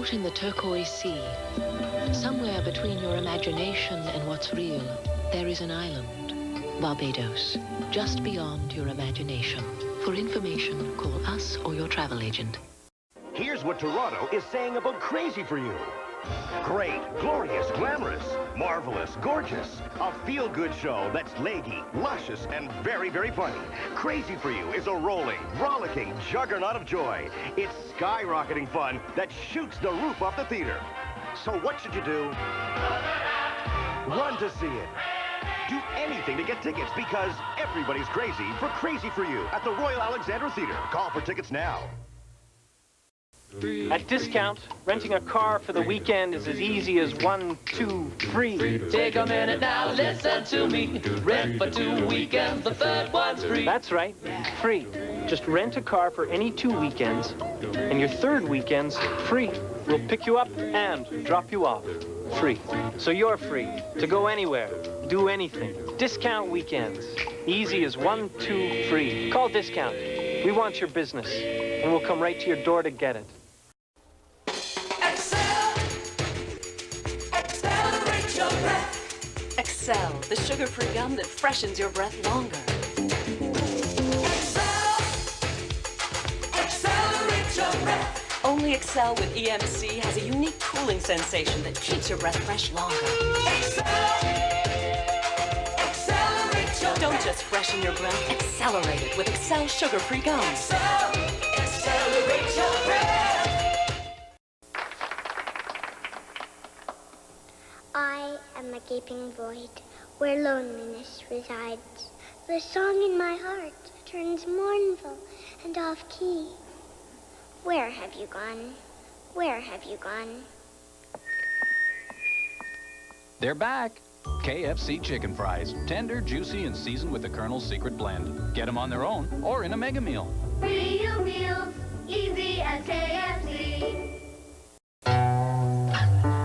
Out in the turquoise sea, somewhere between your imagination and what's real, there is an island, Barbados, just beyond your imagination. For information, call us or your travel agent. Here's what Toronto is saying about Crazy for You. Great, glorious, glamorous, marvelous, gorgeous. A feel-good show that's leggy, luscious, and very, very funny. Crazy for You is a rolling, rollicking juggernaut of joy. It's skyrocketing fun that shoots the roof off the theater. So what should you do? Run to see it. Do anything to get tickets because everybody's crazy for Crazy for You at the Royal Alexandra Theater. Call for tickets now. At Discount, renting a car for the weekend is as easy as 1, 2, 3. Take a minute now, listen to me. Rent for 2 weekends, the third one's free. That's right, free. Just rent a car for any 2 weekends, and your third weekend's free. We'll pick you up and drop you off, free. So you're free to go anywhere, do anything. Discount weekends, easy as 1, 2, 3. Call Discount. We want your business, and we'll come right to your door to get it. Excel, the sugar-free gum that freshens your breath longer. Accelerate your breath. Only Excel with EMC has a unique cooling sensation that keeps your breath fresh longer. Accelerate your Don't just freshen your breath, accelerate it with Excel sugar-free gum. Accelerate your breath. I am a gaping void where loneliness resides. The song in my heart turns mournful and off-key. Where have you gone? Where have you gone? They're back. KFC chicken fries. Tender, juicy, and seasoned with the Colonel's secret blend. Get them on their own or in a mega meal. Free you meals, easy at KFC.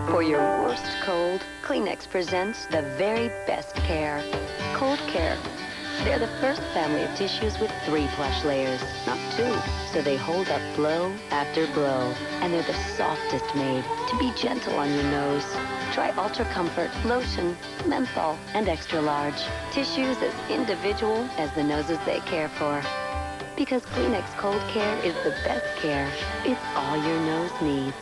For your worst cold, Kleenex presents the very best care. Cold Care. They're the first family of tissues with 3 plush layers, not 2, so they hold up blow after blow. And they're the softest made to be gentle on your nose. Try Ultra Comfort, Lotion, Menthol, and Extra Large. Tissues as individual as the noses they care for. Because Kleenex Cold Care is the best care. It's all your nose needs.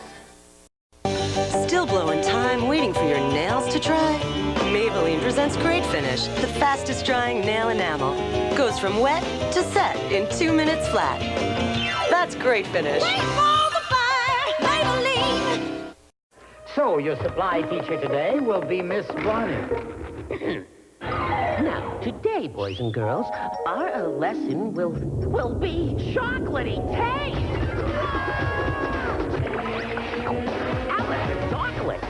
Still blowing time waiting for your nails to dry? Maybelline presents Great Finish, the fastest drying nail enamel. Goes from wet to set in 2 minutes flat. That's Great Finish. Wait for the fire, Maybelline! So, your supply teacher today will be Miss Bonnie. Now, today, boys and girls, our lesson will be chocolatey taste. Chocolate.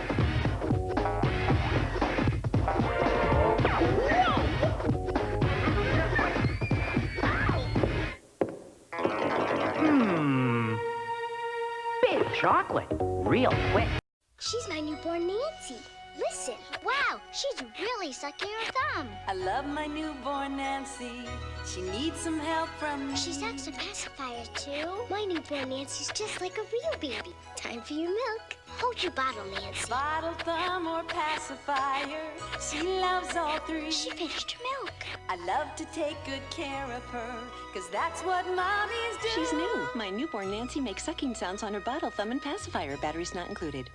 Big chocolate, real quick. She's my newborn Nancy. Listen. Wow, she's really sucking her thumb. I love my newborn Nancy. She needs some help from me. She sucks a pacifier, too. My newborn Nancy's just like a real baby. Time for your milk. Hold your bottle, Nancy. Bottle, thumb, or pacifier. She loves all 3. She finished her milk. I love to take good care of her, 'cause that's what mommies do. She's new. My newborn Nancy makes sucking sounds on her bottle, thumb, and pacifier. Batteries not included.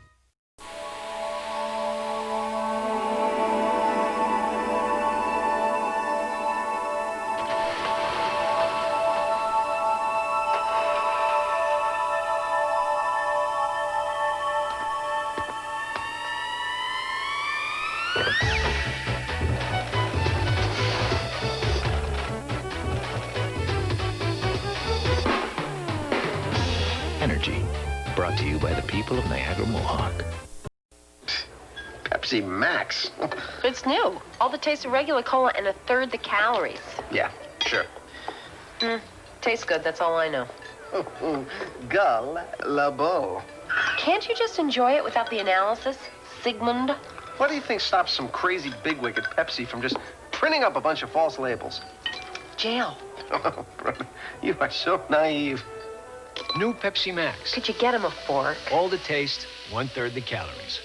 Energy, brought to you by the people of Niagara Mohawk. Pepsi Max. It's new. All the taste of regular cola and 1/3 the calories. Yeah, sure. Tastes good, that's all I know. Gull Labo. Can't you just enjoy it without the analysis, Sigmund? What do you think stops some crazy bigwig at Pepsi from just printing up a bunch of false labels? Jail. Oh, brother, you are so naive. New Pepsi Max. Could you get him a fork? All the taste, 1/3 the calories.